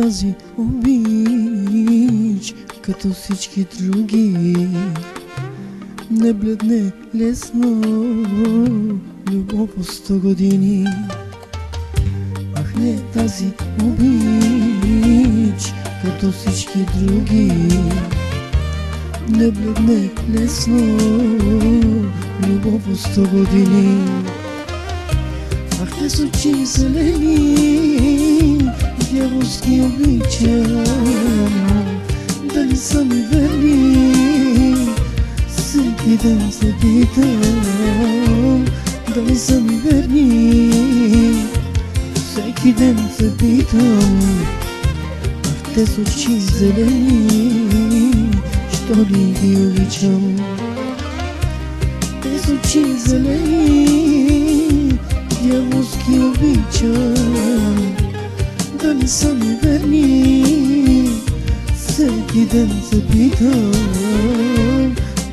тази обич, като всички други. Не бледне лесно любов по 100 години. Ах, не тази обич, като всички други. Не бледне лесно любов по 100 години. Ах, те с очи зелени, дяволски обичам. Дали са ми верни? Всеки ден се питам. Дали са ми верни? Всеки ден се питам. Ах, те с очи зелени, що ли ги обичам? Те с очи зелени, дяволски обичам. Дали са ми верни? Всеки ден се питам.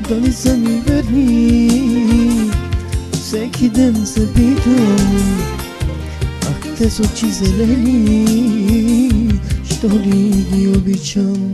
Дали са ми верни? Всеки ден се питам. Ах, те с очи зелени, що ли ги обичам?